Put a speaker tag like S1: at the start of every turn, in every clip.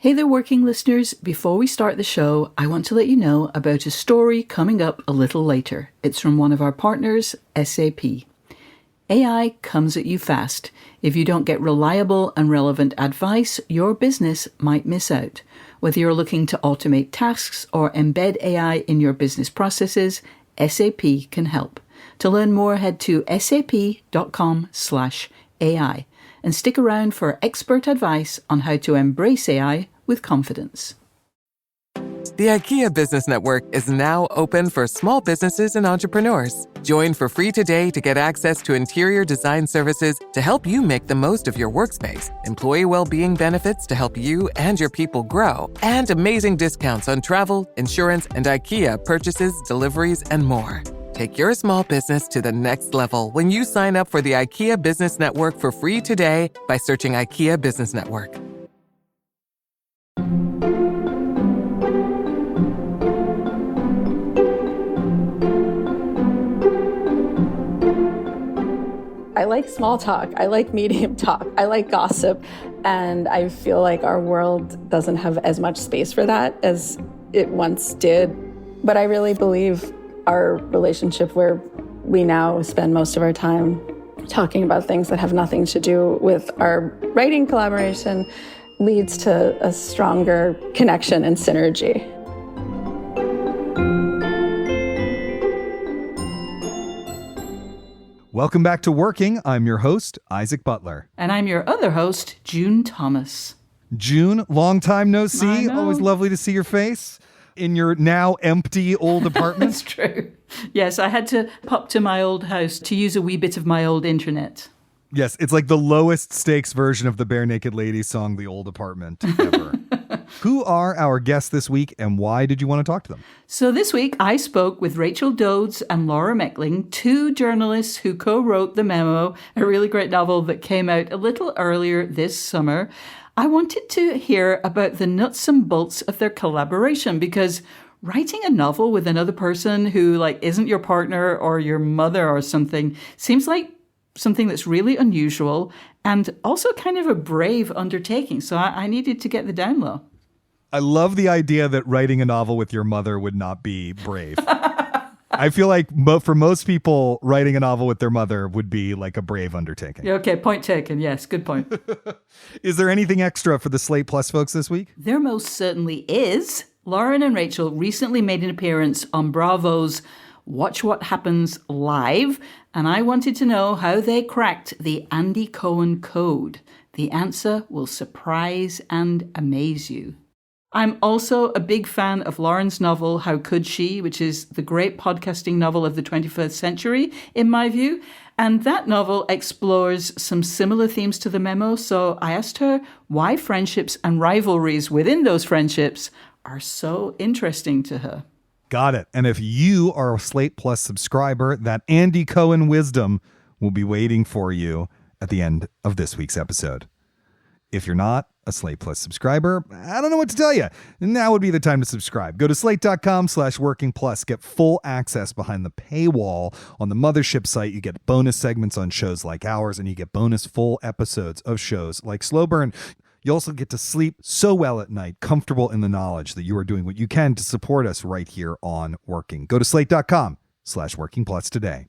S1: Hey there, working listeners. Before we start the show, I want to let you know about a story coming up a little later. It's from one of our partners, SAP. AI comes at you fast. If you don't get reliable and relevant advice, your business might miss out. Whether you're looking to automate tasks or embed AI in your business processes, SAP can help. To learn more, head to sap.com/AI and stick around for expert advice on how to embrace AI with confidence.
S2: The IKEA Business Network is now open for small businesses and entrepreneurs. Join for free today to get access to interior design services to help you make the most of your workspace, employee well-being benefits to help you and your people grow, and amazing discounts on travel, insurance, and IKEA purchases, deliveries, and more. Take your small business to the next level when you sign up for the IKEA Business Network for free today by searching IKEA Business Network.
S3: I like small talk, I like medium talk, I like gossip, and I feel like our world doesn't have as much space for that as it once did. But I really believe our relationship, where we now spend most of our time talking about things that have nothing to do with our writing collaboration, leads to a stronger connection and synergy.
S4: Welcome back to Working. I'm your host, Isaac Butler.
S1: And I'm your other host, June Thomas.
S4: June, long time no see.
S1: I know.
S4: Always lovely to see your face in your now empty old apartment.
S1: That's true. Yes, I had to pop to my old house to use a wee bit of my old internet.
S4: Yes, it's like the lowest stakes version of the Bare Naked Ladies song, The Old Apartment, ever. Who are our guests this week, and why did you want to talk to them?
S1: So this week, I spoke with Rachel Dodes and Laura Mechling, two journalists who co-wrote The Memo, a really great novel that came out a little earlier this summer. I wanted to hear about the nuts and bolts of their collaboration, because writing a novel with another person who isn't your partner or your mother or something seems like something that's really unusual and also kind of a brave undertaking. So I needed to get the down low.
S4: I love the idea that writing a novel with your mother would not be brave. I feel like for most people, writing a novel with their mother would be like a brave undertaking.
S1: Okay, point taken. Yes, good point.
S4: Is there anything extra for the Slate Plus folks this week?
S1: There most certainly is. Lauren and Rachel recently made an appearance on Bravo's Watch What Happens Live, and I wanted to know how they cracked the Andy Cohen code. The answer will surprise and amaze you. I'm also a big fan of Lauren's novel, How Could She?, which is the great podcasting novel of the 21st century, in my view. And that novel explores some similar themes to The Memo. So I asked her why friendships and rivalries within those friendships are so interesting to her.
S4: Got it. And if you are a Slate Plus subscriber, that Andy Cohen wisdom will be waiting for you at the end of this week's episode. If you're not a Slate Plus subscriber, I don't know what to tell you. Now would be the time to subscribe. Go to slate.com/working plus. Get full access behind the paywall on the mothership site. You get bonus segments on shows like ours, and you get bonus full episodes of shows like Slow Burn. You also get to sleep so well at night, comfortable in the knowledge that you are doing what you can to support us right here on Working. Go to slate.com/working plus today.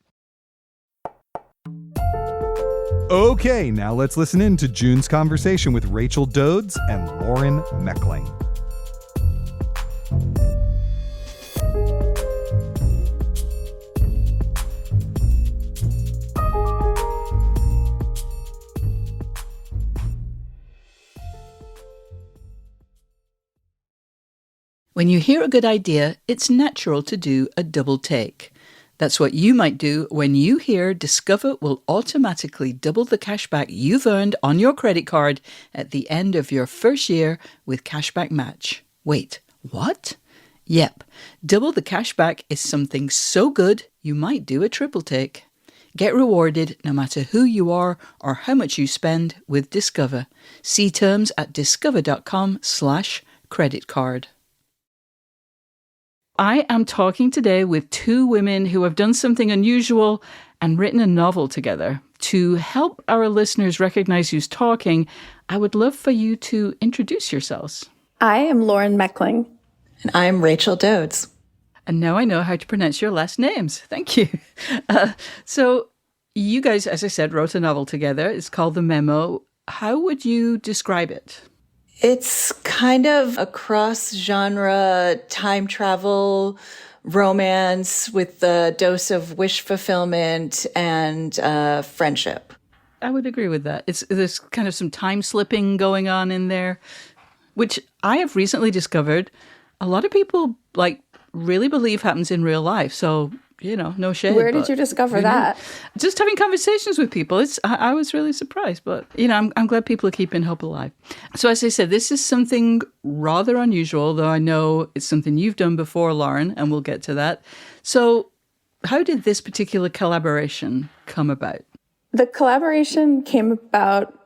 S4: Okay, now let's listen in to June's conversation with Rachel Dodes and Lauren Mechling.
S1: When you hear a good idea, it's natural to do a double take. That's what you might do when you hear Discover will automatically double the cashback you've earned on your credit card at the end of your first year with Cashback Match. Wait, what? Yep, double the cashback is something so good you might do a triple take. Get rewarded no matter who you are or how much you spend with Discover. See terms at discover.com/credit card. I am talking today with two women who have done something unusual and written a novel together. To help our listeners recognize who's talking, I would love for you to introduce yourselves.
S3: I am Lauren Mechling.
S5: And I'm Rachel Dodes.
S1: And now I know how to pronounce your last names. Thank you. So you guys, as I said, wrote a novel together. It's called The Memo. How would you describe it?
S5: It's kind of a cross-genre time travel romance with a dose of wish fulfillment and friendship.
S1: I would agree with that. There's kind of some time slipping going on in there, which I have recently discovered a lot of people really believe happens in real life. So, no shade.
S3: Where did you discover that?
S1: Just having conversations with people. I was really surprised, but I'm glad people are keeping hope alive. So as I said, this is something rather unusual, though I know it's something you've done before, Lauren, and we'll get to that. So how did this particular collaboration come about?
S3: The collaboration came about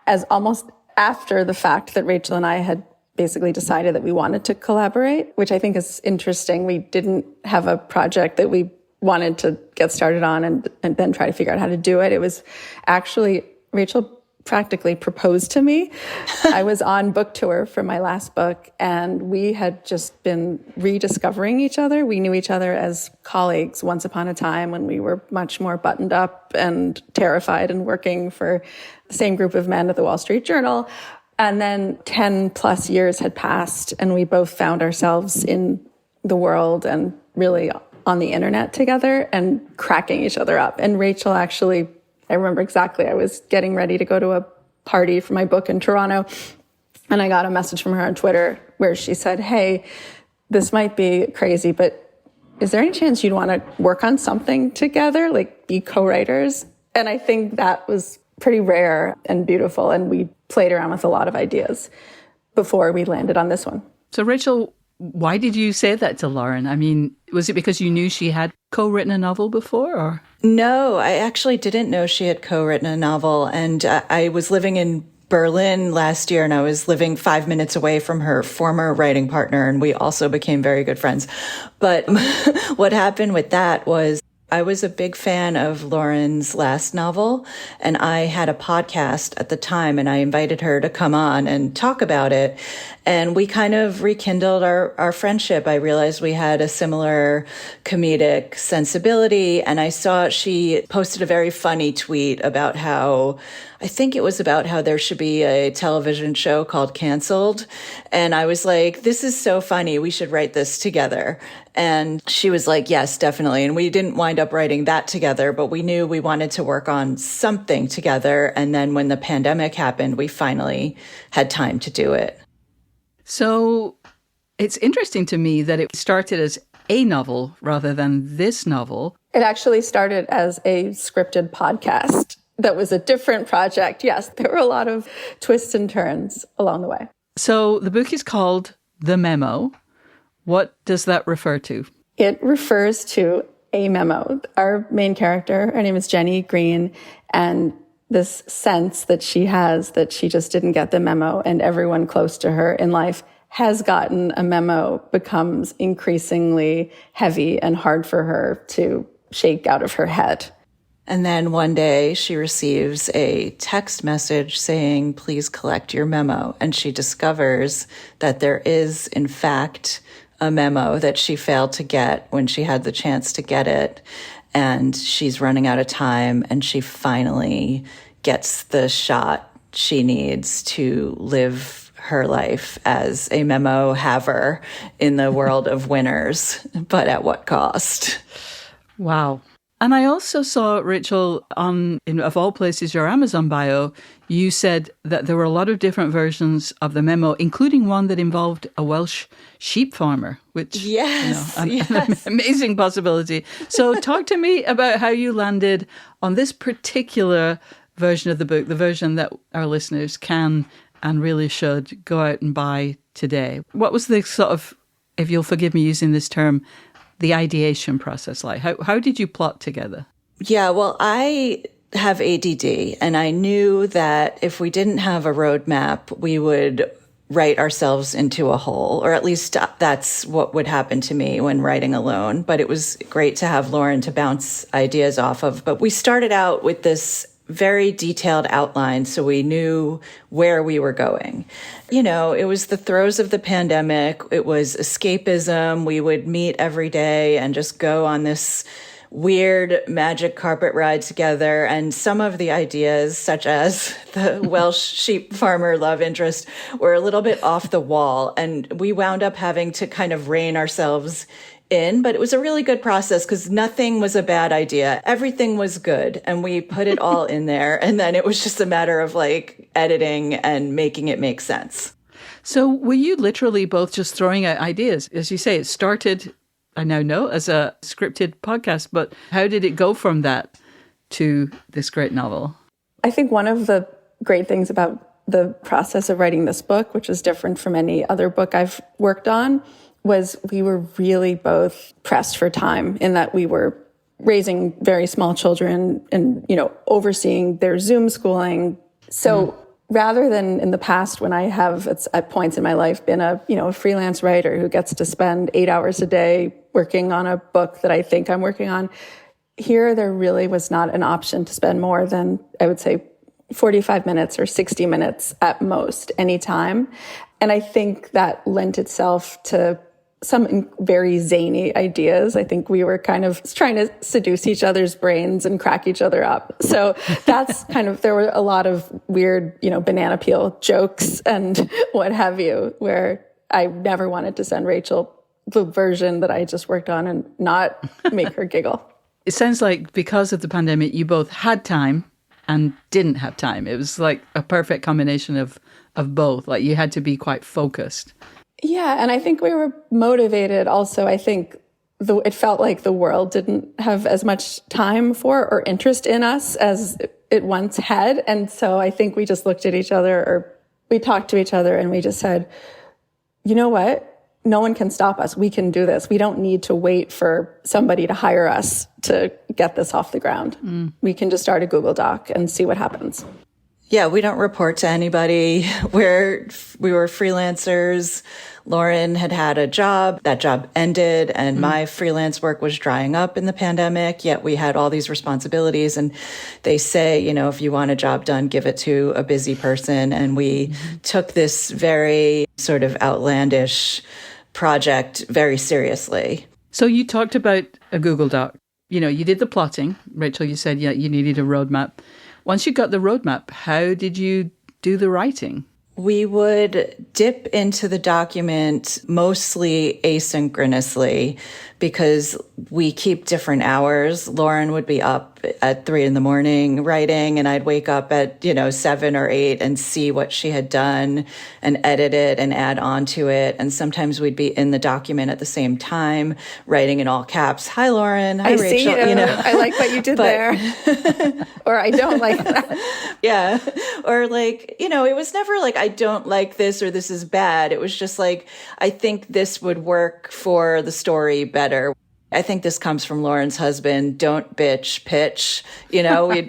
S3: as almost after the fact that Rachel and I had basically decided that we wanted to collaborate, which I think is interesting. We didn't have a project that we wanted to get started on and then try to figure out how to do it. It was actually, Rachel practically proposed to me. I was on book tour for my last book, and we had just been rediscovering each other. We knew each other as colleagues once upon a time when we were much more buttoned up and terrified and working for the same group of men at the Wall Street Journal. And then 10 plus years had passed, and we both found ourselves in the world and really on the internet together and cracking each other up. And Rachel actually, I remember exactly, I was getting ready to go to a party for my book in Toronto, and I got a message from her on Twitter where she said, "Hey, this might be crazy, but is there any chance you'd want to work on something together, like be co-writers?" And I think that was pretty rare and beautiful, and we played around with a lot of ideas before we landed on this one.
S1: So Rachel, why did you say that to Lauren? I mean, was it because you knew she had co-written a novel before, or?
S5: No, I actually didn't know she had co-written a novel, and I was living in Berlin last year, and I was living 5 minutes away from her former writing partner, and we also became very good friends. But what happened with that was I was a big fan of Lauren's last novel, and I had a podcast at the time, and I invited her to come on and talk about it. And we kind of rekindled our friendship. I realized we had a similar comedic sensibility, and I saw she posted a very funny tweet about how, I think it was about how there should be a television show called Canceled. And I was like, this is so funny. We should write this together. And she was like, yes, definitely. And we didn't wind up writing that together, but we knew we wanted to work on something together. And then when the pandemic happened, we finally had time to do it.
S1: So it's interesting to me that it started as a novel rather than this novel.
S3: It actually started as a scripted podcast that was a different project. Yes, there were a lot of twists and turns along the way.
S1: So the book is called The Memo. What does that refer to?
S3: It refers to a memo. Our main character, her name is Jenny Green, and this sense that she has that she just didn't get the memo, and everyone close to her in life has gotten a memo, becomes increasingly heavy and hard for her to shake out of her head.
S5: And then one day she receives a text message saying, please collect your memo. And she discovers that there is, in fact, a memo that she failed to get when she had the chance to get it. And she's running out of time, and she finally gets the shot she needs to live her life as a memo haver in the world of winners, but at what cost?
S1: Wow. And I also saw, Rachel, of all places, your Amazon bio, you said that there were a lot of different versions of the memo, including one that involved a Welsh sheep farmer, which
S5: yes,
S1: an amazing possibility. So talk to me about how you landed on this particular version of the book, the version that our listeners can and really should go out and buy today. What was the sort of, if you'll forgive me using this term, the ideation process like? How did you plot together?
S5: Yeah, well, I have ADD, and I knew that if we didn't have a roadmap, we would write ourselves into a hole, or at least that's what would happen to me when writing alone. But it was great to have Lauren to bounce ideas off of. But we started out with this very detailed outline so we knew where we were going. You know, it was the throes of the pandemic. It was escapism. We would meet every day and just go on this weird magic carpet ride together. And some of the ideas, such as the Welsh sheep farmer love interest, were a little bit off the wall. And we wound up having to kind of rein ourselves in, but it was a really good process because nothing was a bad idea. Everything was good. And we put it all in there. And then it was just a matter of like editing and making it make sense.
S1: So were you literally both just throwing out ideas? As you say, it started, I now know, as a scripted podcast, but how did it go from that to this great novel?
S3: I think one of the great things about the process of writing this book, which is different from any other book I've worked on, was we were really both pressed for time in that we were raising very small children and, you know, overseeing their Zoom schooling. So rather than in the past when I have at points in my life been a freelance writer who gets to spend 8 hours a day working on a book that I think I'm working on, here there really was not an option to spend more than, I would say, 45 minutes or 60 minutes at most anytime. And I think that lent itself to some very zany ideas. I think we were kind of trying to seduce each other's brains and crack each other up. So that's kind of, there were a lot of weird, banana peel jokes and what have you, where I never wanted to send Rachel the version that I just worked on and not make her giggle.
S1: It sounds like because of the pandemic, you both had time and didn't have time. It was like a perfect combination of both. Like you had to be quite focused.
S3: Yeah, and I think we were motivated also. I think it felt like the world didn't have as much time for or interest in us as it once had. And so I think we just looked at each other, or we talked to each other, and we just said, you know what? No one can stop us. We can do this. We don't need to wait for somebody to hire us to get this off the ground. We can just start a Google Doc and see what happens.
S5: Yeah, we don't report to anybody. We were freelancers. Lauren had a job. That job ended, and my freelance work was drying up in the pandemic, yet we had all these responsibilities. And they say, if you want a job done, give it to a busy person. And we took this very sort of outlandish project very seriously.
S1: So you talked about a Google Doc. You did the plotting. Rachel, you said, you needed a roadmap. Once you got the roadmap, how did you do the writing?
S5: We would dip into the document mostly asynchronously because we keep different hours. Lauren would be up at 3 a.m. writing, and I'd wake up at, 7 or 8 and see what she had done and edit it and add on to it. And sometimes we'd be in the document at the same time, writing in all caps. Hi, Lauren. Hi,
S3: I
S5: Rachel.
S3: See, I like what you did there. Or I don't like that.
S5: Yeah. Or it was never like, I don't like this or this is bad. It was just like, I think this would work for the story better. I think this comes from Lauren's husband. Don't bitch, pitch. We'd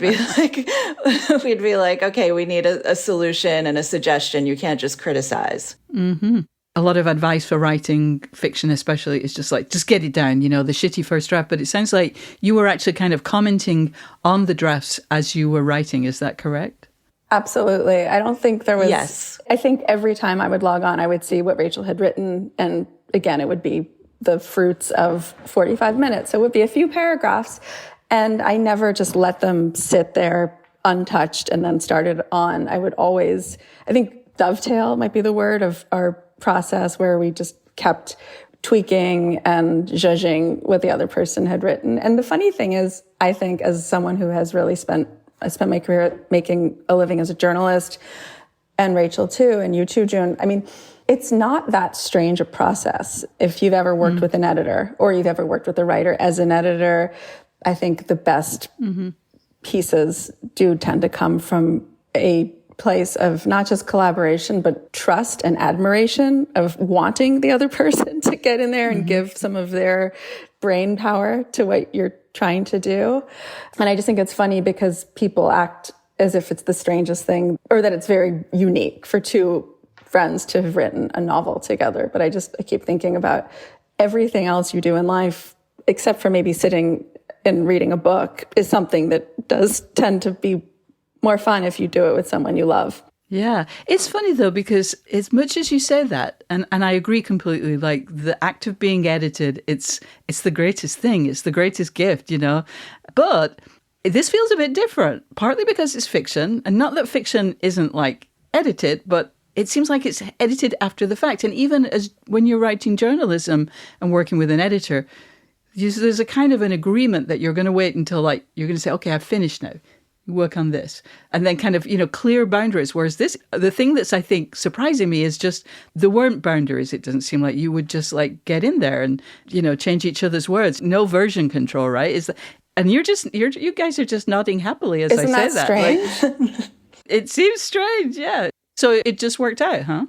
S5: be like, okay, we need a solution and a suggestion. You can't just criticize.
S1: Mm-hmm. A lot of advice for writing fiction, especially, is just like, just get it down, the shitty first draft. But it sounds like you were actually kind of commenting on the drafts as you were writing. Is that correct?
S3: Absolutely. I don't think there was...
S5: Yes.
S3: I think every time I would log on, I would see what Rachel had written. And again, it would be the fruits of 45 minutes. So it would be a few paragraphs. And I never just let them sit there untouched and then started on. I would always, I think dovetail might be the word of our process, where we just kept tweaking and judging what the other person had written. And the funny thing is, I think as someone who has really I spent my career making a living as a journalist, and Rachel too, and you too, June. I mean, it's not that strange a process. If you've ever worked with an editor, or you've ever worked with a writer as an editor, I think the best pieces do tend to come from a place of not just collaboration, but trust and admiration, of wanting the other person to get in there and give some of their brain power to what you're trying to do. And I just think it's funny because people act as if it's the strangest thing, or that it's very unique for two friends to have written a novel together. But I keep thinking about everything else you do in life, except for maybe sitting and reading a book, is something that does tend to be more fun if you do it with someone you love.
S1: Yeah. It's funny, though, because as much as you say that, and I agree completely, like the act of being edited, it's the greatest thing. It's the greatest gift, you know. But this feels a bit different, partly because it's fiction. And not that fiction isn't like edited, but it seems like it's edited after the fact. And even as when you're writing journalism and working with an editor, there's a kind of an agreement that you're going to wait until like you're going to say, okay, I've finished now. Work on this, and then kind of, you know, clear boundaries. Whereas the thing that's, I think, surprising me is just there weren't boundaries. It doesn't seem like you would just like get in there and, you know, change each other's words. No version control, right? And you guys are just nodding happily as
S3: Isn't
S1: I say that.
S3: Strange?
S1: Like, it seems strange, yeah. So it just worked out, huh?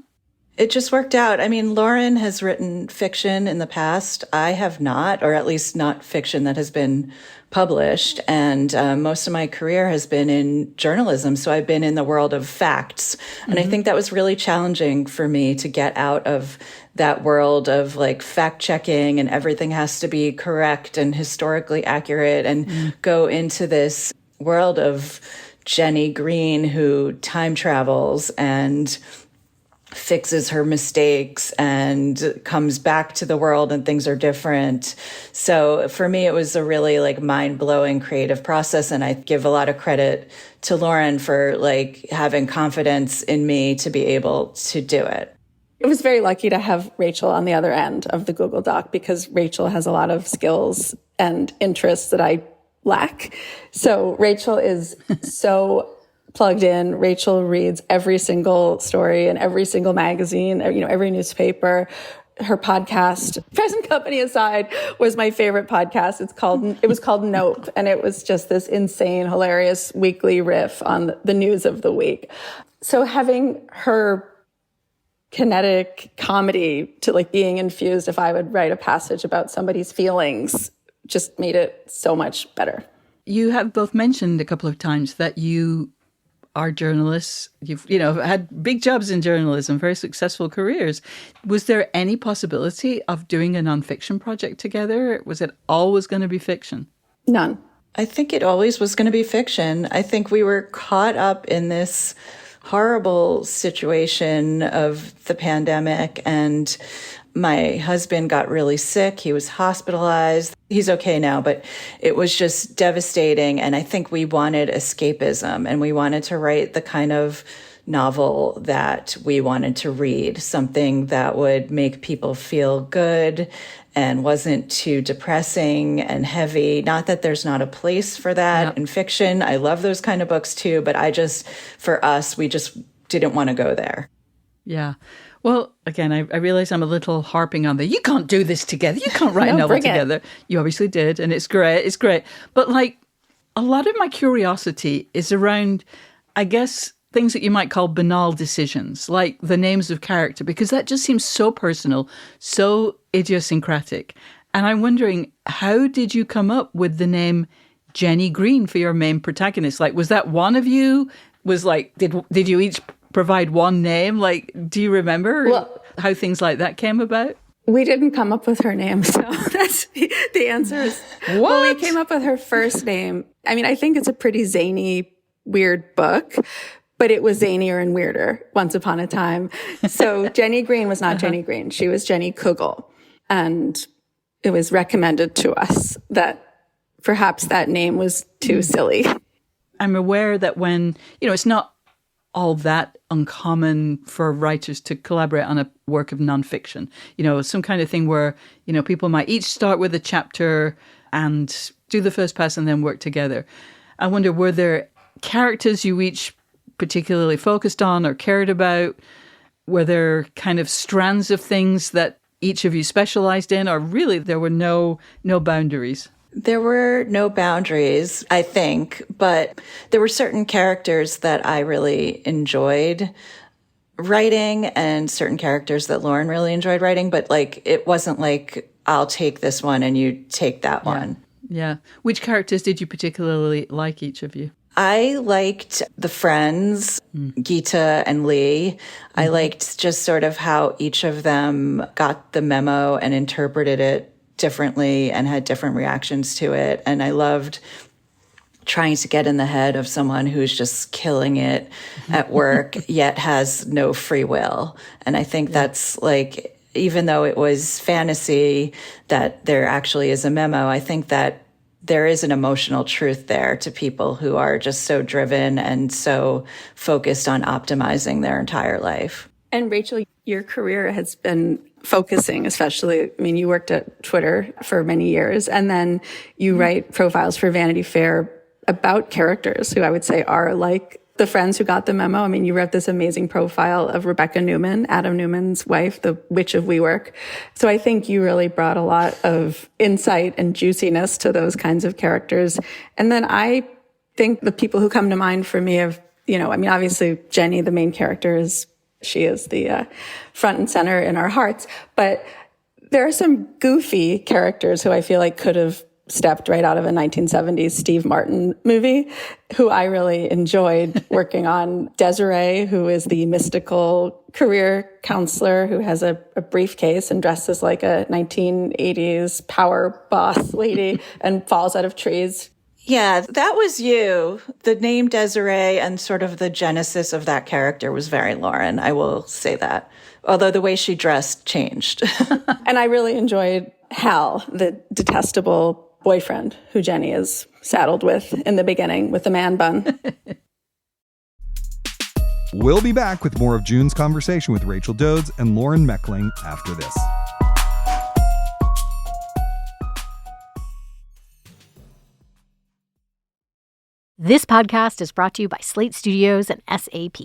S5: It just worked out. I mean, Lauren has written fiction in the past. I have not, or at least not fiction that has been published. And most of my career has been in journalism. So I've been in the world of facts. And I think that was really challenging for me to get out of that world of like fact checking and everything has to be correct and historically accurate and go into this world of Jenny Green who time travels and fixes her mistakes and comes back to the world and things are different. So for me, it was a really like mind-blowing creative process. And I give a lot of credit to Lauren for like having confidence in me to be able to do it.
S3: It was very lucky to have Rachel on the other end of the Google Doc because Rachel has a lot of skills and interests that I lack. So Rachel is so plugged in. Rachel reads every single story in every single magazine, you know, every newspaper. Her podcast, Present Company Aside, was my favorite podcast. It was called Nope. And it was just this insane, hilarious weekly riff on the news of the week. So having her kinetic comedy to like being infused if I would write a passage about somebody's feelings just made it so much better. You
S1: have both mentioned a couple of times that you are journalists. You've, you know, had big jobs in journalism, very successful careers. Was there any possibility of doing a nonfiction project together? Was it always going to be fiction?
S3: None.
S5: I think it always was going to be fiction. I think we were caught up in this horrible situation of the pandemic, and my husband got really sick. He was hospitalized. He's okay now, but it was just devastating. And I think we wanted escapism, and we wanted to write the kind of novel that we wanted to read, something that would make people feel good and wasn't too depressing and heavy. Not that there's not a place for that in fiction. I love those kind of books too, but for us, we just didn't want to go there.
S1: Yeah. Well, again, I realize I'm a little harping on you can't do this together. You can't write a novel together. You obviously did, and it's great. It's great. But like a lot of my curiosity is around, I guess, things that you might call banal decisions, like the names of character, because that just seems so personal, so idiosyncratic. And I'm wondering, how did you come up with the name Jenny Green for your main protagonist? Like, was that one of you? Was like, did you each provide one name? Like, do you remember how things like that came about?
S3: We didn't come up with her name, so that's the answer is
S1: what?
S3: Well, we came up with her first name. I mean, I think it's a pretty zany, weird book, but it was zanier and weirder once upon a time. So Jenny Green was not Jenny Green. She was Jenny Kugel. And it was recommended to us that perhaps that name was too silly.
S1: I'm aware that when, you know, it's not all that uncommon for writers to collaborate on a work of nonfiction. You know, some kind of thing where, you know, people might each start with a chapter and do the first pass and then work together. I wonder, were there characters you each particularly focused on or cared about? Were there kind of strands of things that each of you specialized in, or really there were no boundaries?
S5: There were no boundaries, I think, but there were certain characters that I really enjoyed writing and certain characters that Lauren really enjoyed writing, but like it wasn't like I'll take this one and you take that one.
S1: Yeah. Which characters did you particularly like, each of you?
S5: I liked the friends, Geeta and Lee. I liked just sort of how each of them got the memo and interpreted it differently and had different reactions to it. And I loved trying to get in the head of someone who's just killing it at work, yet has no free will. And I think that's like, even though it was fantasy that there actually is a memo, I think that there is an emotional truth there to people who are just so driven and so focused on optimizing their entire life.
S3: And Rachel, your career has been focusing, especially, I mean, you worked at Twitter for many years, and then you write profiles for Vanity Fair about characters who I would say are like the friends who got the memo. I mean, you wrote this amazing profile of Rebecca Newman, Adam Newman's wife, the witch of WeWork. So I think you really brought a lot of insight and juiciness to those kinds of characters. And then I think the people who come to mind for me of, you know, I mean, obviously Jenny, the main character, she is the front and center in our hearts. But there are some goofy characters who I feel like could have stepped right out of a 1970s Steve Martin movie, who I really enjoyed working on. Desiree, who is the mystical career counselor who has a briefcase and dresses like a 1980s power boss lady and falls out of trees.
S5: Yeah, that was you. The name Desiree and sort of the genesis of that character was very Lauren. I will say that. Although the way she dressed changed.
S3: And I really enjoyed Hal, the detestable boyfriend who Jenny is saddled with in the beginning with the man bun.
S4: We'll be back with more of June's conversation with Rachel Dodes and Lauren Mechling after this.
S6: This podcast is brought to you by Slate Studios and SAP.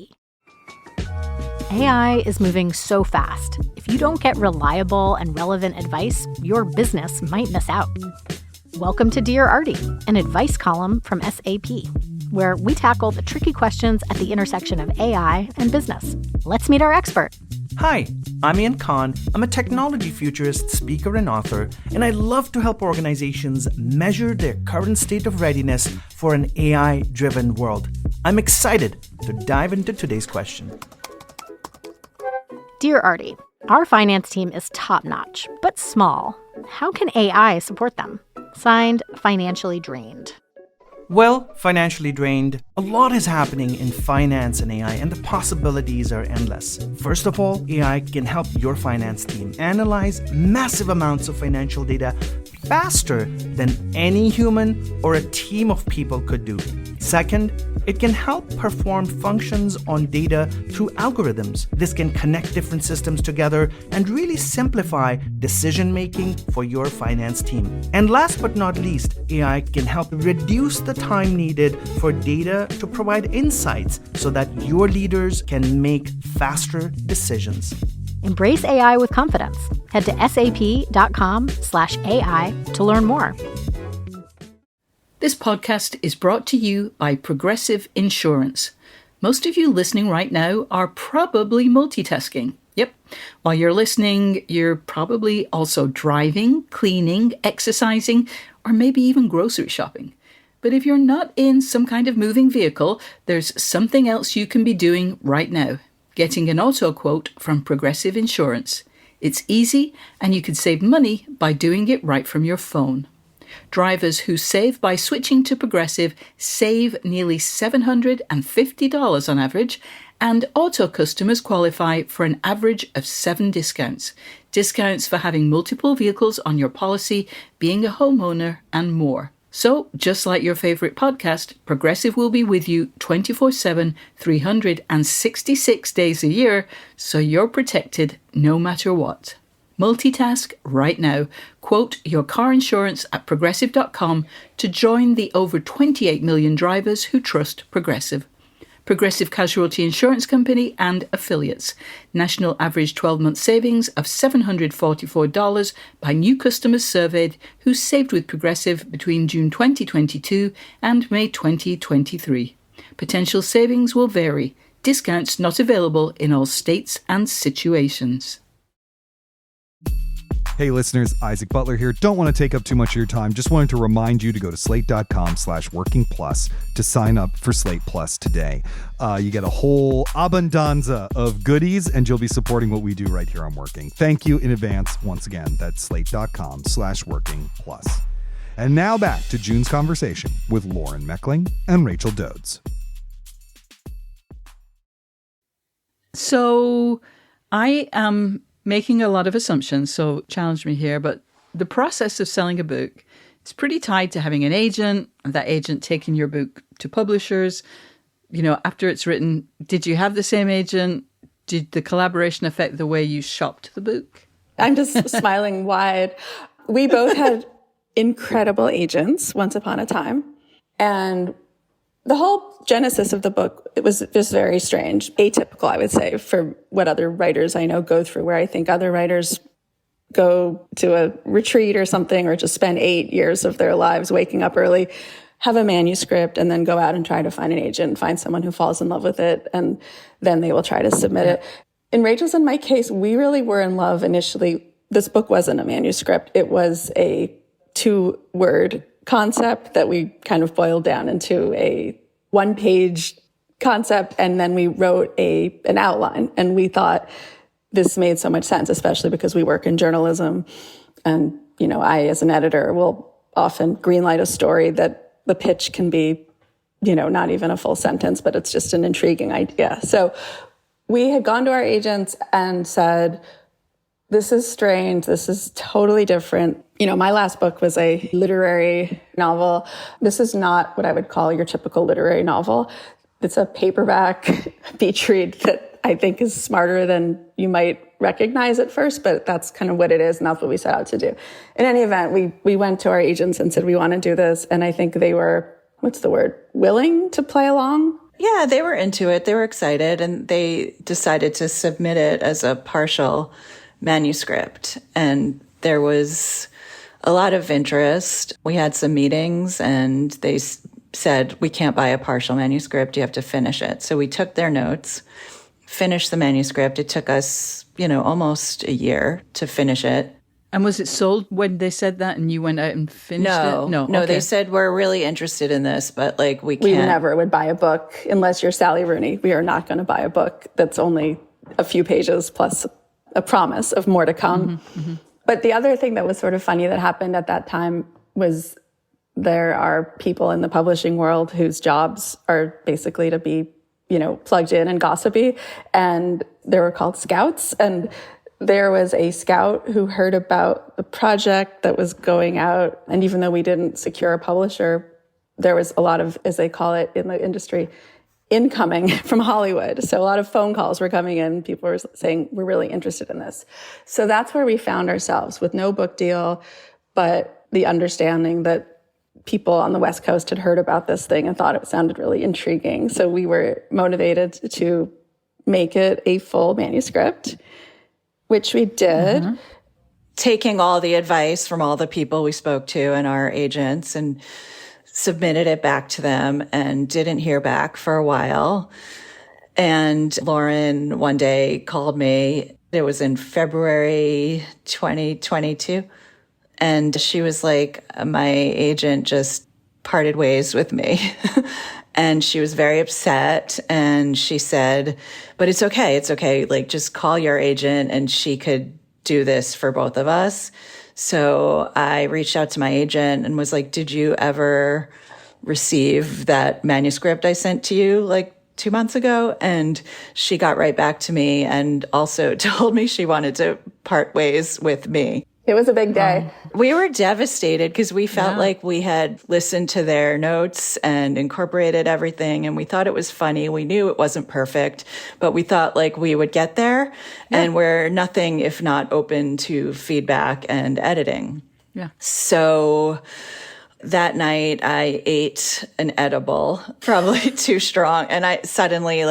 S6: AI is moving so fast. If you don't get reliable and relevant advice, your business might miss out. Welcome to Dear Artie, an advice column from SAP, where we tackle the tricky questions at the intersection of AI and business. Let's meet our expert.
S7: Hi, I'm Ian Khan. I'm a technology futurist, speaker, and author, and I love to help organizations measure their current state of readiness for an AI-driven world. I'm excited to dive into today's question.
S6: Dear Artie, our finance team is top-notch, but small. How can AI support them? Signed, Financially Drained.
S7: Well, financially drained, a lot is happening in finance and AI, and the possibilities are endless. First of all, AI can help your finance team analyze massive amounts of financial data faster than any human or a team of people could do. Second, it can help perform functions on data through algorithms. This can connect different systems together and really simplify decision-making for your finance team. And last but not least, AI can help reduce the time needed for data to provide insights so that your leaders can make faster decisions.
S6: Embrace AI with confidence. Head to sap.com/AI to learn more.
S1: This podcast is brought to you by Progressive Insurance. Most of you listening right now are probably multitasking. Yep. While you're listening, you're probably also driving, cleaning, exercising, or maybe even grocery shopping. But if you're not in some kind of moving vehicle, there's something else you can be doing right now. Getting an auto quote from Progressive Insurance. It's easy, and you can save money by doing it right from your phone. Drivers who save by switching to Progressive save nearly $750 on average, and auto customers qualify for an average of 7 discounts. Discounts for having multiple vehicles on your policy, being a homeowner, and more. So, just like your favorite podcast, Progressive will be with you 24/7, 366 days a year, so you're protected no matter what. Multitask right now. Quote your car insurance at progressive.com to join the over 28 million drivers who trust Progressive. Progressive Casualty Insurance Company and affiliates. National average 12-month savings of $744 by new customers surveyed who saved with Progressive between June 2022 and May 2023. Potential savings will vary. Discounts not available in all states and situations.
S4: Hey listeners, Isaac Butler here. Don't want to take up too much of your time. Just wanted to remind you to go to slate.com/workingplus to sign up for Slate Plus today. You get a whole abundanza of goodies, and you'll be supporting what we do right here on Working. Thank you in advance. Once again, that's slate.com/workingplus. And now back to June's conversation with Lauren Mechling and Rachel Dodes.
S1: So I am making a lot of assumptions, so challenge me here, but the process of selling a book is pretty tied to having an agent, and that agent taking your book to publishers. You know, after it's written, did you have the same agent? Did the collaboration affect the way you shopped the book?
S3: I'm just smiling wide. We both had incredible agents once upon a time. And the whole genesis of the book, it was just very strange, atypical, I would say, for what other writers I know go through, where I think other writers go to a retreat or something, or just spend 8 years of their lives waking up early, have a manuscript, and then go out and try to find an agent, find someone who falls in love with it, and then they will try to submit it. In Rachel's and my case, we really were in love initially. This book wasn't a manuscript. It was a 2-word concept that we kind of boiled down into a 1-page concept, and then we wrote an outline. And we thought this made so much sense, especially because we work in journalism. And, you know, I, as an editor, will often greenlight a story that the pitch can be, you know, not even a full sentence, but it's just an intriguing idea. So we had gone to our agents and said, this is strange. This is totally different. You know, my last book was a literary novel. This is not what I would call your typical literary novel. It's a paperback beach read that I think is smarter than you might recognize at first, but that's kind of what it is, and that's what we set out to do. In any event, we went to our agents and said, we want to do this, and I think they were, willing to play along?
S5: Yeah, they were into it. They were excited, and they decided to submit it as a partial manuscript. And there was a lot of interest. We had some meetings, and they said, we can't buy a partial manuscript. You have to finish it. So we took their notes, finished the manuscript. It took us, almost a year to finish it.
S1: And was it sold when they said that and you went out and finished it?
S5: No,
S1: Okay.
S5: They said, we're really interested in this, but we can't.
S3: We never would buy a book unless you're Sally Rooney. We are not going to buy a book that's only a few pages plus a promise of more to come. Mm-hmm, mm-hmm. But the other thing that was sort of funny that happened at that time was there are people in the publishing world whose jobs are basically to be, plugged in and gossipy. And they were called scouts. And there was a scout who heard about the project that was going out. And even though we didn't secure a publisher, there was a lot of, as they call it in the industry, incoming from Hollywood. So a lot of phone calls were coming in. People were saying, we're really interested in this. So that's where we found ourselves, with no book deal, but the understanding that people on the West Coast had heard about this thing and thought it sounded really intriguing. So we were motivated to make it a full manuscript, which we did.
S5: Mm-hmm. Taking all the advice from all the people we spoke to and our agents, and submitted it back to them, and didn't hear back for a while. And Lauren one day called me. It was in February 2022. And she was like, my agent just parted ways with me. And she was very upset. And she said, but it's okay. It's okay. Just call your agent and she could do this for both of us. So I reached out to my agent and was like, did you ever receive that manuscript I sent to you 2 months ago? And she got right back to me and also told me she wanted to part ways with me.
S3: It was a big day.
S5: We were devastated because we felt like we had listened to their notes and incorporated everything, and we thought it was funny. We knew it wasn't perfect, but we thought we would get there, and we're nothing if not open to feedback and editing.
S1: Yeah.
S5: So that night I ate an edible, probably too strong, and I suddenly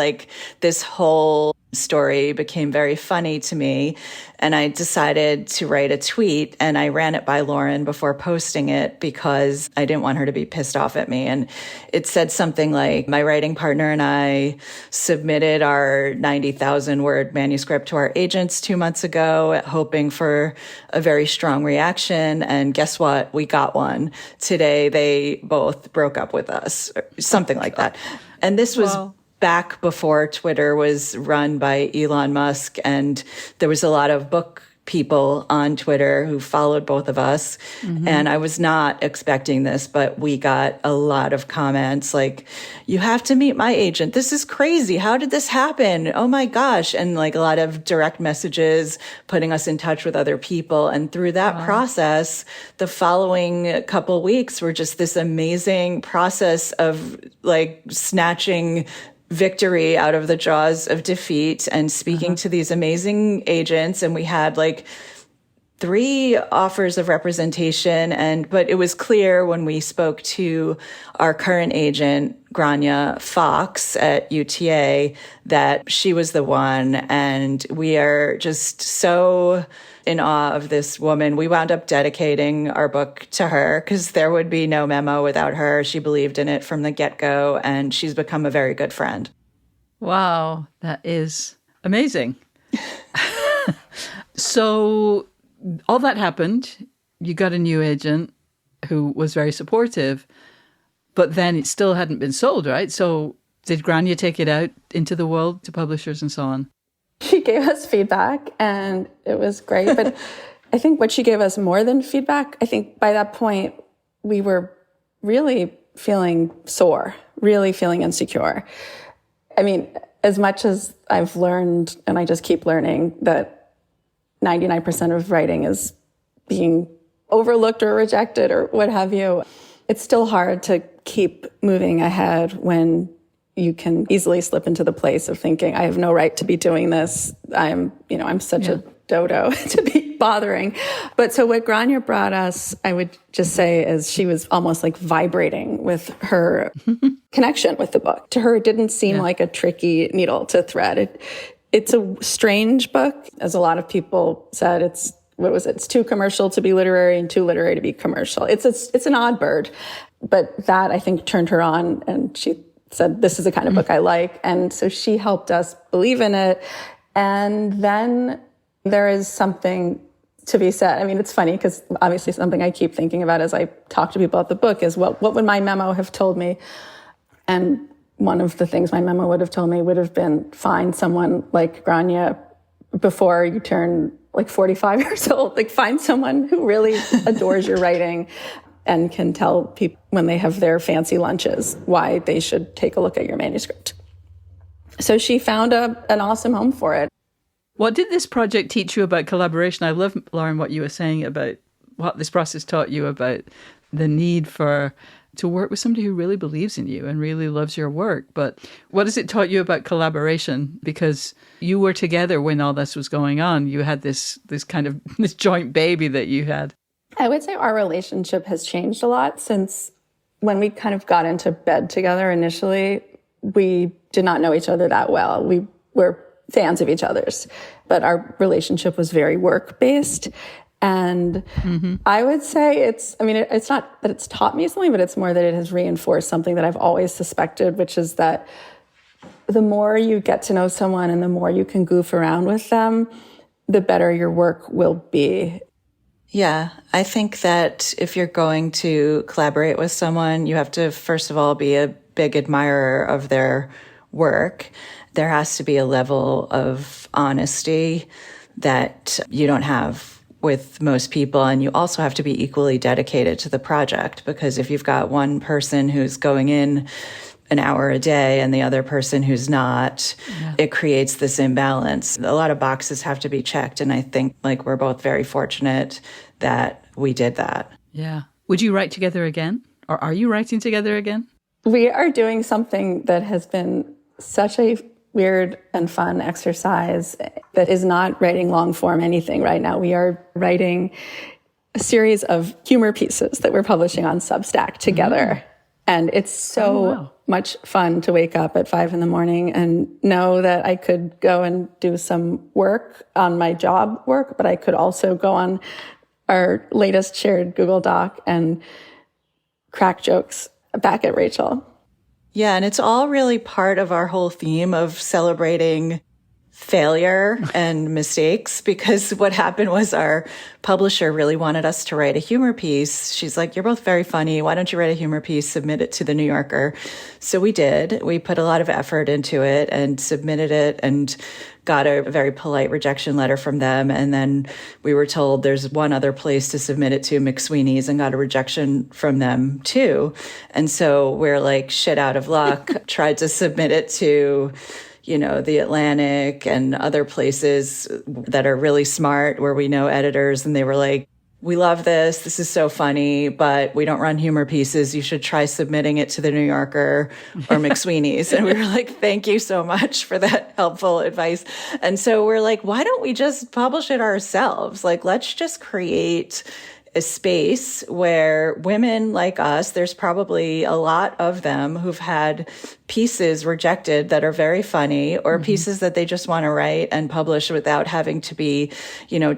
S5: this whole story became very funny to me. And I decided to write a tweet, and I ran it by Lauren before posting it because I didn't want her to be pissed off at me. And it said something like, my writing partner and I submitted our 90,000 word manuscript to our agents 2 months ago, hoping for a very strong reaction. And guess what? We got one. Today, they both broke up with us, or something like that. And this was back before Twitter was run by Elon Musk, and there was a lot of book people on Twitter who followed both of us. And I was not expecting this, but we got a lot of comments like, you have to meet my agent. This is crazy. How did this happen? Oh my gosh. And like a lot of direct messages putting us in touch with other people. And through that process, the following couple weeks were just this amazing process of like snatching victory out of the jaws of defeat and speaking to these amazing agents. And we had like 3 offers of representation. But it was clear when we spoke to our current agent, Grania Fox at UTA, that she was the one. And we are just so in awe of this woman. We wound up dedicating our book to her because there would be no Memo without her. She believed in it from the get-go, and she's become a very good friend.
S1: Wow, that is amazing. So all that happened. You got a new agent who was very supportive, but then it still hadn't been sold, right? So did Grania take it out into the world to publishers and so on?
S3: She gave us feedback and it was great. But I think what she gave us more than feedback, I think by that point, we were really feeling sore, really feeling insecure. I mean, as much as I've learned, and I just keep learning, that 99% of writing is being overlooked or rejected or what have you, it's still hard to keep moving ahead when you can easily slip into the place of thinking, I have no right to be doing this. I'm such a dodo to be bothering. But so what Grania brought us, I would just say, is she was almost like vibrating with her connection with the book. To her, it didn't seem like a tricky needle to thread. It's a strange book. As a lot of people said, it's too commercial to be literary and too literary to be commercial. It's an odd bird. But that, I think, turned her on, and she said, this is the kind of book I like. And so she helped us believe in it. And then there is something to be said. I mean, it's funny because obviously something I keep thinking about as I talk to people about the book is, what would my memo have told me? And one of the things my memo would have told me would have been, find someone like Grania before you turn like 45 years old. Like, find someone who really adores your writing and can tell people when they have their fancy lunches why they should take a look at your manuscript. So she found an awesome home for it.
S1: What did this project teach you about collaboration? I love, Lauren, what you were saying about what this process taught you about the need to work with somebody who really believes in you and really loves your work. But what has it taught you about collaboration? Because you were together when all this was going on. You had this kind of this joint baby that you had.
S3: I would say our relationship has changed a lot since when we kind of got into bed together initially. We did not know each other that well. We were fans of each other's, but our relationship was very work-based. And I would say it's not that it's taught me something, but it's more that it has reinforced something that I've always suspected, which is that the more you get to know someone and the more you can goof around with them, the better your work will be.
S5: Yeah, I think that if you're going to collaborate with someone, you have to, first of all, be a big admirer of their work. There has to be a level of honesty that you don't have with most people. And you also have to be equally dedicated to the project, because if you've got one person who's going in an hour a day and the other person who's not, it creates this imbalance. A lot of boxes have to be checked. And I think like we're both very fortunate that we did that.
S1: Yeah. Would you write together again? Or are you writing together again?
S3: We are doing something that has been such a weird and fun exercise that is not writing long form anything right now. We are writing a series of humor pieces that we're publishing on Substack together. And it's so much fun to wake up at 5 a.m. and know that I could go and do some work on my job work, but I could also go on our latest shared Google Doc and crack jokes back at Rachel.
S5: Yeah, and it's all really part of our whole theme of celebrating failure and mistakes, because what happened was our publisher really wanted us to write a humor piece. She's like, you're both very funny. Why don't you write a humor piece, submit it to the New Yorker? So we did. We put a lot of effort into it and submitted it and got a very polite rejection letter from them. And then we were told there's one other place to submit it to, McSweeney's, and got a rejection from them too. And so we're like shit out of luck, tried to submit it to, the Atlantic and other places that are really smart where we know editors. And they were like, we love this. This is so funny, but we don't run humor pieces. You should try submitting it to the New Yorker or McSweeney's. And we were like, thank you so much for that helpful advice. And so we're like, why don't we just publish it ourselves? Like, let's just create a space where women like us, there's probably a lot of them who've had pieces rejected that are very funny, or pieces that they just want to write and publish without having to be,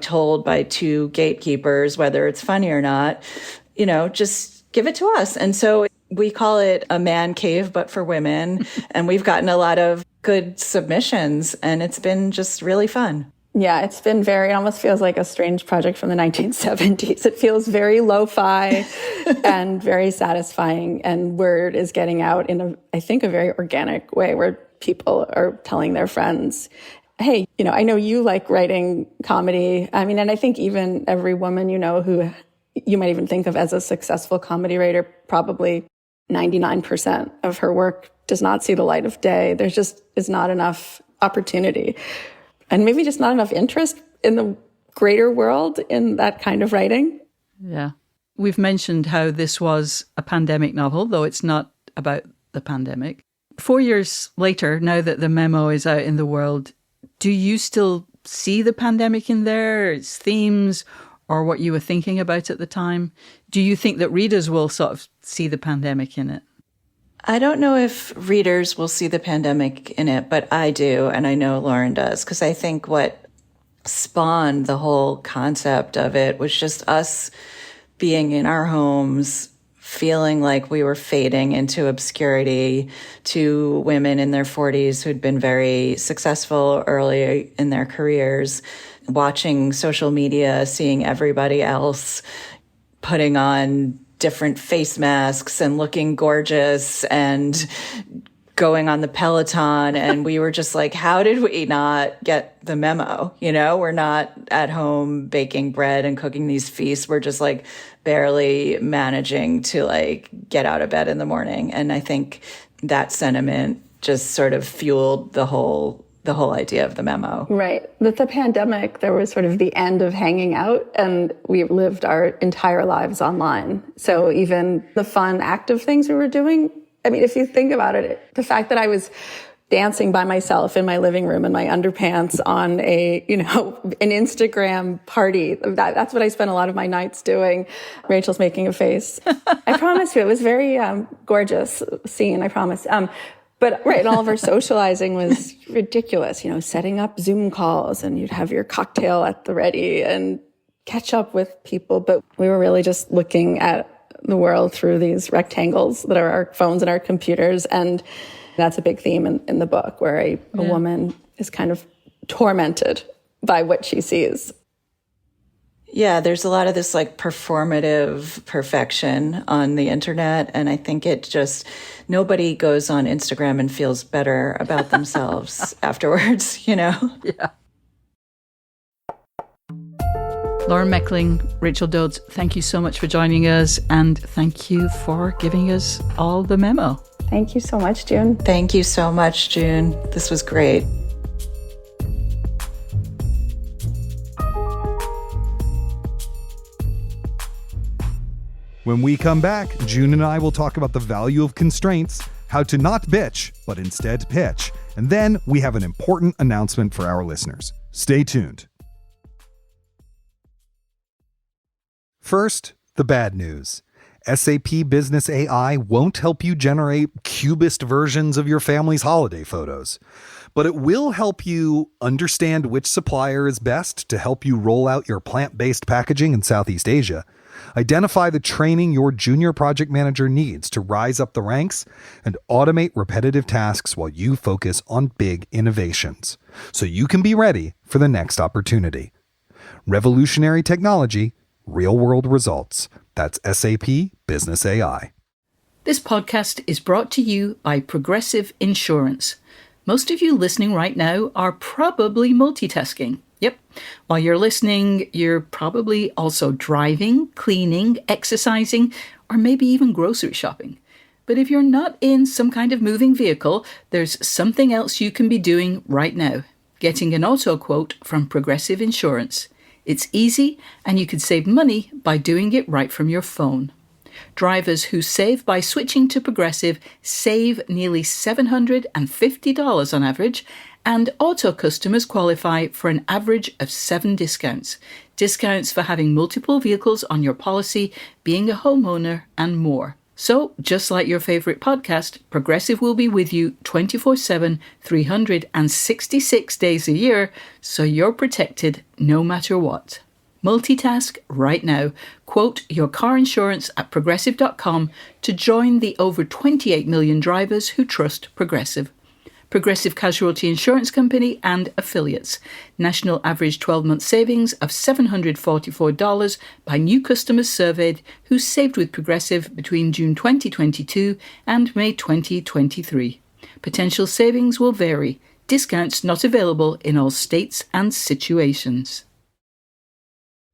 S5: told by two gatekeepers whether it's funny or not. Just give it to us. And so we call it a man cave, but for women. And we've gotten a lot of good submissions, and it's been just really fun.
S3: Yeah, it's been it almost feels like a strange project from the 1970s. It feels very lo-fi and very satisfying. And word is getting out in I think, a very organic way where people are telling their friends, hey, I know you like writing comedy. I mean, and I think even every woman, who you might even think of as a successful comedy writer, probably 99% of her work does not see the light of day. There's just is not enough opportunity. And maybe just not enough interest in the greater world in that kind of writing.
S1: Yeah. We've mentioned how this was a pandemic novel, though it's not about the pandemic. 4 years later, now that the memo is out in the world, do you still see the pandemic in there, its themes, or what you were thinking about at the time? Do you think that readers will sort of see the pandemic in it?
S5: I don't know if readers will see the pandemic in it, but I do, and I know Lauren does, because I think what spawned the whole concept of it was just us being in our homes, feeling like we were fading into obscurity, to women in their 40s who'd been very successful early in their careers, watching social media, seeing everybody else putting on different face masks and looking gorgeous and going on the Peloton. And we were just like, how did we not get the memo? We're not at home baking bread and cooking these feasts. We're just like barely managing to like get out of bed in the morning. And I think that sentiment just sort of fueled the whole idea of the memo.
S3: Right. With the pandemic, there was sort of the end of hanging out, and we lived our entire lives online. So even the fun, active things we were doing, I mean, if you think about it, the fact that I was dancing by myself in my living room in my underpants on an Instagram party, that's what I spent a lot of my nights doing. Rachel's making a face. I promise you, it was very gorgeous scene, I promise. But right, all of our socializing was ridiculous, setting up Zoom calls, and you'd have your cocktail at the ready and catch up with people. But we were really just looking at the world through these rectangles that are our phones and our computers. And that's a big theme in the book, where a woman is kind of tormented by what she sees.
S5: Yeah, there's a lot of this like performative perfection on the internet. And I think nobody goes on Instagram and feels better about themselves afterwards, Yeah.
S1: Lauren Mechling, Rachel Dodes, thank you so much for joining us. And thank you for giving us all the memo.
S3: Thank you so much, June.
S5: Thank you so much, June. This was great.
S4: When we come back, June and I will talk about the value of constraints, how to not bitch, but instead pitch. And then we have an important announcement for our listeners. Stay tuned. First, the bad news. SAP Business AI won't help you generate cubist versions of your family's holiday photos, but it will help you understand which supplier is best to help you roll out your plant-based packaging in Southeast Asia, identify the training your junior project manager needs to rise up the ranks, and automate repetitive tasks while you focus on big innovations, so you can be ready for the next opportunity. Revolutionary technology, real-world results. That's SAP Business AI.
S1: This podcast is brought to you by Progressive Insurance. Most of you listening right now are probably multitasking. Yep. While you're listening, you're probably also driving, cleaning, exercising, or maybe even grocery shopping. But if you're not in some kind of moving vehicle, there's something else you can be doing right now. Getting an auto quote from Progressive Insurance. It's easy, and you can save money by doing it right from your phone. Drivers who save by switching to Progressive save nearly $750 on average, and auto customers qualify for an average of 7 discounts. Discounts for having multiple vehicles on your policy, being a homeowner, and more. So, just like your favorite podcast, Progressive will be with you 24/7, 366 days a year, so you're protected no matter what. Multitask right now. Quote your car insurance at progressive.com to join the over 28 million drivers who trust Progressive. Progressive Casualty Insurance Company and affiliates. National average 12-month savings of $744 by new customers surveyed who saved with Progressive between June 2022 and May 2023. Potential savings will vary. Discounts not available in all states and situations.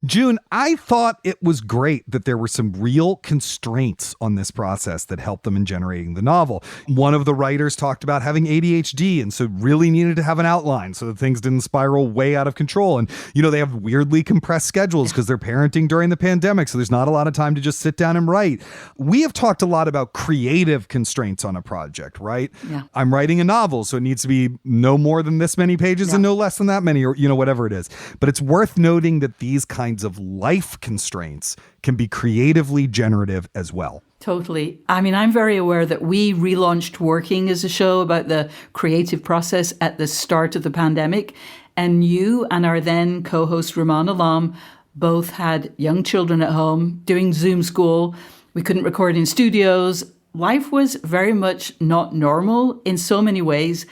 S4: June, I thought it was great that there were some real constraints on this process that helped them in generating the novel. One of the writers talked about having ADHD and so really needed to have an outline so that things didn't spiral way out of control. And, they have weirdly compressed schedules because they're parenting during the pandemic, so there's not a lot of time to just sit down and write. We have talked a lot about creative constraints on a project, right?
S1: Yeah.
S4: I'm writing a novel, so it needs to be no more than this many pages and no less than that many, or, whatever it is. But it's worth noting that these kinds of life constraints can be creatively generative as well.
S1: Totally. I mean, I'm very aware that we relaunched Working as a show about the creative process at the start of the pandemic. And you and our then co-host Ramon Alam both had young children at home doing Zoom school. We couldn't record in studios. Life was very much not normal in so many ways.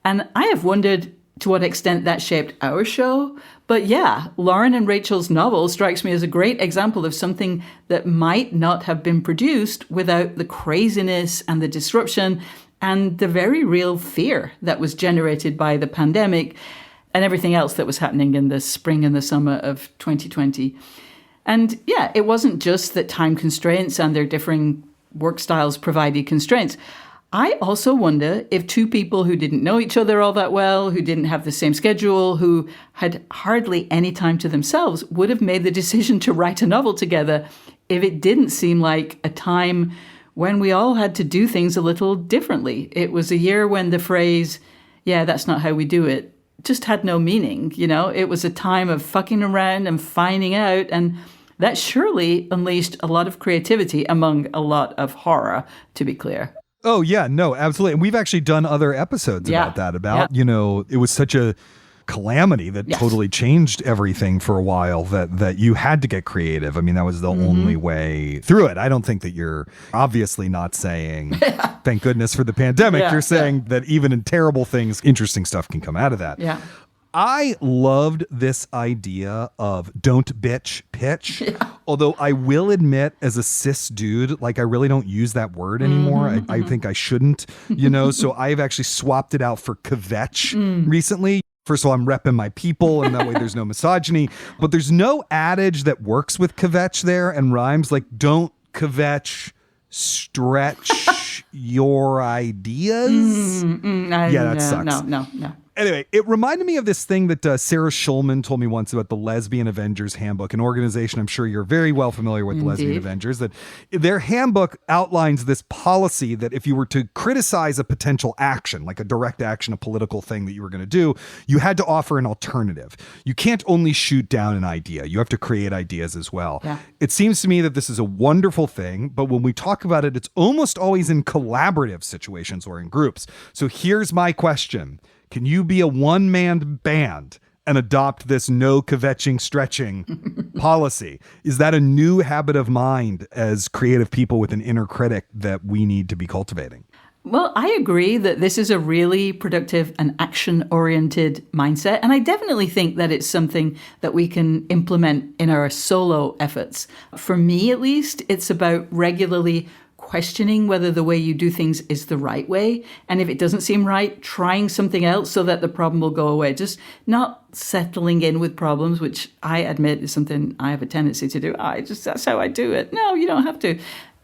S1: And I have wondered to what extent that shaped our show. But yeah, Lauren and Rachel's novel strikes me as a great example of something that might not have been produced without the craziness and the disruption and the very real fear that was generated by the pandemic and everything else that was happening in the spring and the summer of 2020. And yeah, it wasn't just that time constraints and their differing work styles provided constraints. I also wonder if two people who didn't know each other all that well, who didn't have the same schedule, who had hardly any time to themselves, would have made the decision to write a novel together if it didn't seem like a time when we all had to do things a little differently. It was a year when the phrase, yeah, that's not how we do it, just had no meaning. It was a time of fucking around and finding out, and that surely unleashed a lot of creativity among a lot of horror, to be clear.
S4: Oh, yeah, no, absolutely. And we've actually done other episodes about that, it was such a calamity that totally changed everything for a while that you had to get creative. I mean, that was the only way through it. I don't think that you're obviously not saying, thank goodness for the pandemic. You're saying that even in terrible things, interesting stuff can come out of that.
S1: Yeah.
S4: I loved this idea of don't bitch, pitch. Although I will admit, as a cis dude, I really don't use that word anymore. I think I shouldn't, so I've actually swapped it out for kvetch recently. First of all, I'm repping my people, and that way there's no misogyny. But there's no adage that works with kvetch there and rhymes like don't kvetch, stretch your ideas. That sucks.
S1: No.
S4: Anyway, it reminded me of this thing that Sarah Schulman told me once about the Lesbian Avengers Handbook, an organization I'm sure you're very well familiar with, the Lesbian Avengers, that their handbook outlines this policy that if you were to criticize a potential action, like a direct action, a political thing that you were going to do, you had to offer an alternative. You can't only shoot down an idea. You have to create ideas as well. Yeah. It seems to me that this is a wonderful thing, but when we talk about it, it's almost always in collaborative situations or in groups. So here's my question. Can you be a one-man band and adopt this no kvetching, stretching policy? Is that a new habit of mind as creative people with an inner critic that we need to be cultivating?
S1: Well, I agree that this is a really productive and action-oriented mindset. And I definitely think that it's something that we can implement in our solo efforts. For me, at least, it's about regularly questioning whether the way you do things is the right way. And if it doesn't seem right, trying something else so that the problem will go away. Just not settling in with problems, which I admit is something I have a tendency to do. That's how I do it. No, you don't have to.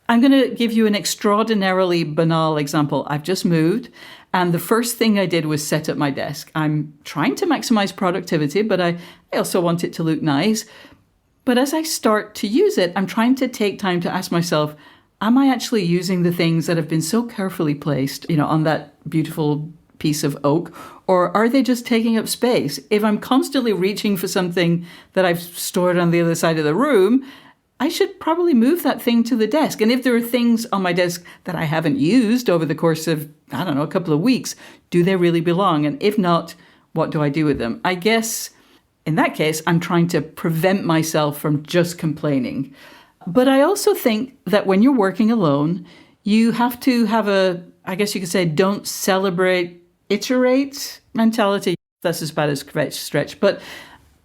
S1: I'm going to give you an extraordinarily banal example. I've just moved, and the first thing I did was set up my desk. I'm trying to maximize productivity, but I also want it to look nice. But as I start to use it, I'm trying to take time to ask myself, am I actually using the things that have been so carefully placed, on that beautiful piece of oak, or are they just taking up space? If I'm constantly reaching for something that I've stored on the other side of the room, I should probably move that thing to the desk. And if there are things on my desk that I haven't used over the course of, a couple of weeks, do they really belong? And if not, what do I do with them? I guess in that case, I'm trying to prevent myself from just complaining. But I also think that when you're working alone, you have to have I guess you could say, don't celebrate, iterate mentality. That's as bad as stretch. But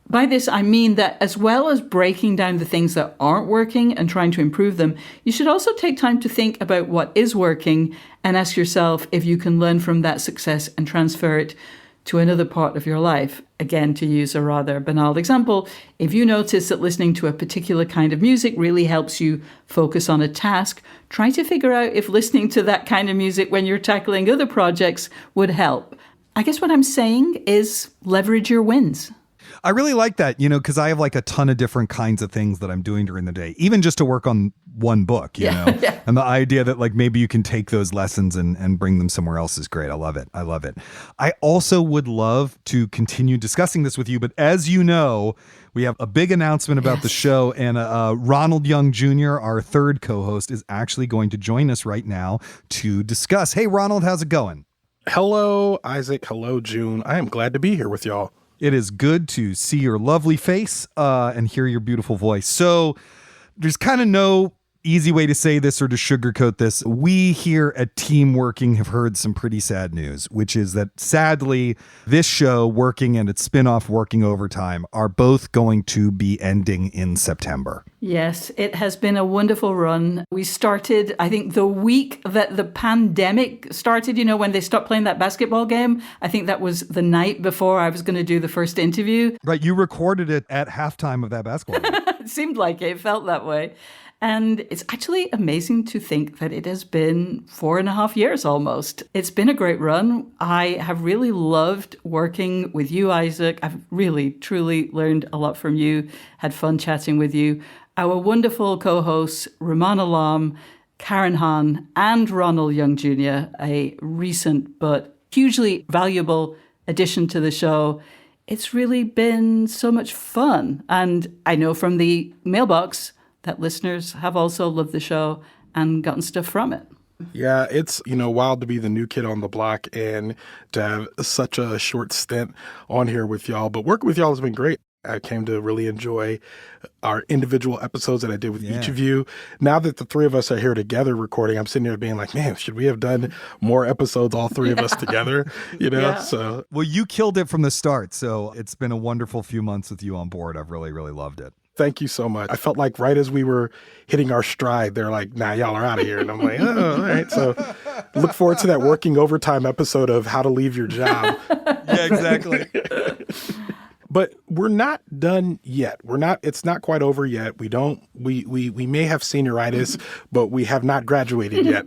S1: by this, I mean that as well as breaking down the things that aren't working and trying to improve them, you should also take time to think about what is working and ask yourself if you can learn from that success and transfer it to another part of your life. Again, to use a rather banal example, if you notice that listening to a particular kind of music really helps you focus on a task, try to figure out if listening to that kind of music when you're tackling other projects would help. I guess what I'm saying is leverage your wins.
S4: I really like that, because I have like a ton of different kinds of things that I'm doing during the day, even just to work on one book, you know,
S1: Yeah.
S4: And the idea that like maybe you can take those lessons and bring them somewhere else is great. I love it. I also would love to continue discussing this with you. But as you know, we have a big announcement about the show, and Ronald Young Jr., our third co-host, is actually going to join us right now to discuss. Hey, Ronald, how's it going?
S8: Hello, Isaac. Hello, June. I am glad to be here with y'all.
S4: It is good to see your lovely face and hear your beautiful voice. So there's kind of no easy way to say this or to sugarcoat this. We here at Team Working have heard some pretty sad news, which is that sadly, this show, Working, and its spinoff, Working Overtime, are both going to be ending in September.
S1: Yes, it has been a wonderful run. We started, I think, the week that the pandemic started, when they stopped playing that basketball game. I think that was the night before I was going to do the first interview.
S4: Right, you recorded it at halftime of that basketball game.
S1: It seemed like it felt that way. And it's actually amazing to think that it has been 4.5 years almost. It's been a great run. I have really loved working with you, Isaac. I've really, truly learned a lot from you, had fun chatting with you. Our wonderful co-hosts, Rumaan Alam, Karen Hahn, and Ronald Young Jr., a recent but hugely valuable addition to the show. It's really been so much fun. And I know from the mailbox that listeners have also loved the show and gotten stuff from it.
S8: Yeah, it's, wild to be the new kid on the block and to have such a short stint on here with y'all. But working with y'all has been great. I came to really enjoy our individual episodes that I did with each of you. Now that the three of us are here together recording, I'm sitting here being like, man, should we have done more episodes, all three of us together? So.
S4: Well, you killed it from the start. So it's been a wonderful few months with you on board. I've really, really loved it.
S8: Thank you so much. I felt like right as we were hitting our stride, they're like, nah, y'all are out of here. And I'm like, oh, all right. So look forward to that Working Overtime episode of How to Leave Your Job.
S4: Yeah, exactly.
S8: But we're not done yet. It's not quite over yet. We may have senioritis, but we have not graduated yet.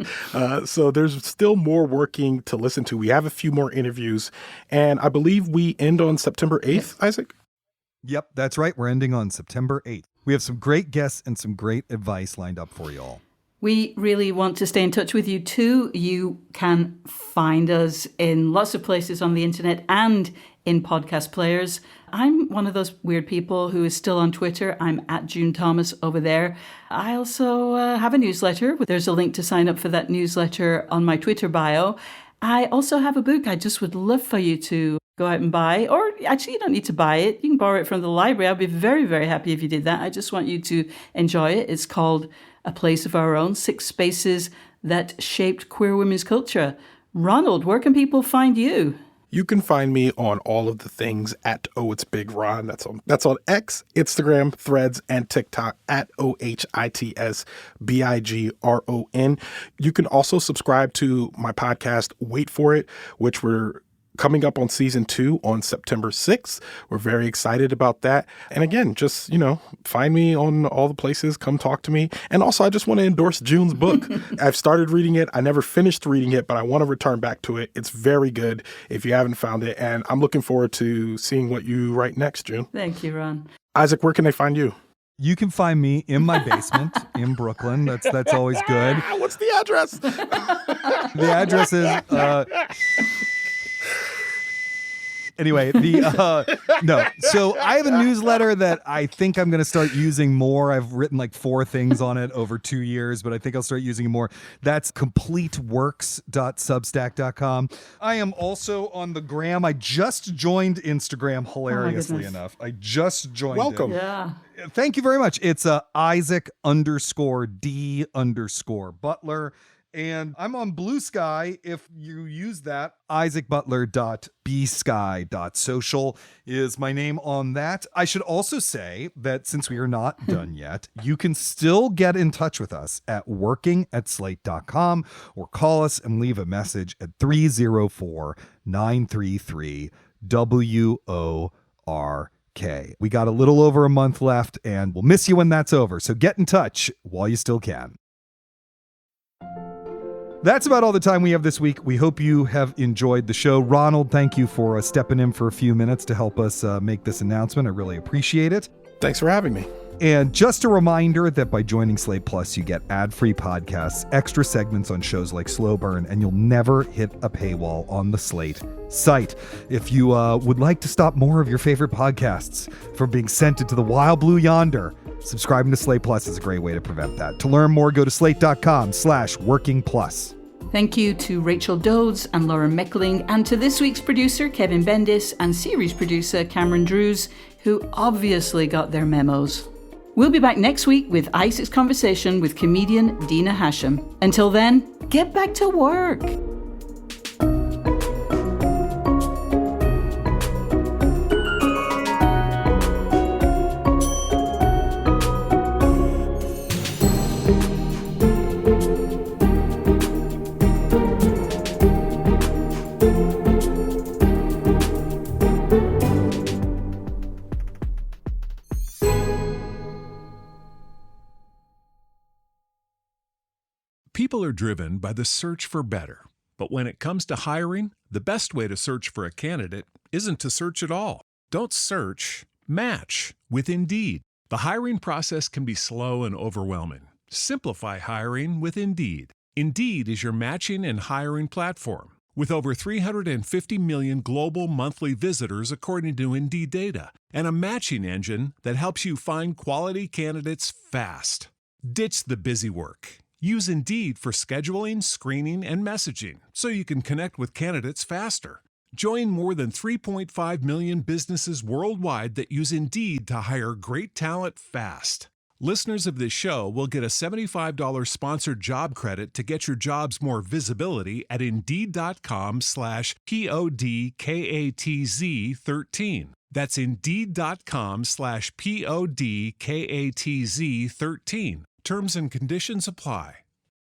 S8: So there's still more working to listen to. We have a few more interviews, and I believe we end on September 8th, Isaac?
S4: Yep, that's right. We're ending on September 8th. We have some great guests and some great advice lined up for you all.
S1: We really want to stay in touch with you too. You can find us in lots of places on the internet and in podcast players. I'm one of those weird people who is still on Twitter. I'm at June Thomas over there. I also have a newsletter. There's a link to sign up for that newsletter on my Twitter bio. I also have a book I just would love for you to go out and buy. Or actually, you don't need to buy it. You can borrow it from the library. I'll be very, very happy if you did that. I just want you to enjoy it. It's called A Place of Our Own, 6 Spaces That Shaped Queer Women's Culture. Ronald, where can people find you?
S8: You can find me on all of the things at It's Big Ron. That's on X, Instagram, Threads, and TikTok at OHITSBIGRON. You can also subscribe to my podcast, Wait For It, which we're coming up on season 2 on September 6th. We're very excited about that. And again, just, find me on all the places. Come talk to me. And also, I just want to endorse June's book. I've started reading it. I never finished reading it, but I want to return back to it. It's very good if you haven't found it. And I'm looking forward to seeing what you write next, June.
S1: Thank you, Ron.
S8: Isaac, where can they find you?
S4: You can find me in my basement in Brooklyn. That's always good.
S8: What's the address?
S4: The address is... Anyway, no. So I have a newsletter that I think I'm going to start using more. I've written like 4 things on it over 2 years, but I think I'll start using it more. That's completeworks.substack.com. I am also on the gram. I just joined Instagram, hilariously enough. I just joined
S8: Welcome.
S4: it.
S1: Yeah.
S4: Thank you very much. It's Isaac_D_Butler. And I'm on Blue Sky. If you use that, isaacbutler.bsky.social is my name on that. I should also say that since we are not done yet, you can still get in touch with us at working@slate.com or call us and leave a message at 304-933-WORK. We got a little over a month left, and we'll miss you when that's over. So get in touch while you still can. That's about all the time we have this week. We hope you have enjoyed the show. Ronald, thank you for stepping in for a few minutes to help us make this announcement. I really appreciate it.
S8: Thanks for having me.
S4: And just a reminder that by joining Slate Plus, you get ad-free podcasts, extra segments on shows like Slow Burn, and you'll never hit a paywall on the Slate site. If you would like to stop more of your favorite podcasts from being sent into the wild blue yonder, subscribing to Slate Plus is a great way to prevent that. To learn more, go to slate.com/workingplus.
S1: Thank you to Rachel Dodes and Laura Mechling, and to this week's producer, Kevin Bendis, and series producer, Cameron Drews, who obviously got their memos. We'll be back next week with Isaac's conversation with comedian Dina Hashem. Until then, get back to work.
S9: People are driven by the search for better. But when it comes to hiring, the best way to search for a candidate isn't to search at all. Don't search, match with Indeed. The hiring process can be slow and overwhelming. Simplify hiring with Indeed. Indeed is your matching and hiring platform. With over 350 million global monthly visitors according to Indeed data, and a matching engine that helps you find quality candidates fast. Ditch the busy work. Use Indeed for scheduling, screening, and messaging so you can connect with candidates faster. Join more than 3.5 million businesses worldwide that use Indeed to hire great talent fast. Listeners of this show will get a $75 sponsored job credit to get your jobs more visibility at Indeed.com/PODKATZ13. That's Indeed.com/PODKATZ13. Terms and conditions apply.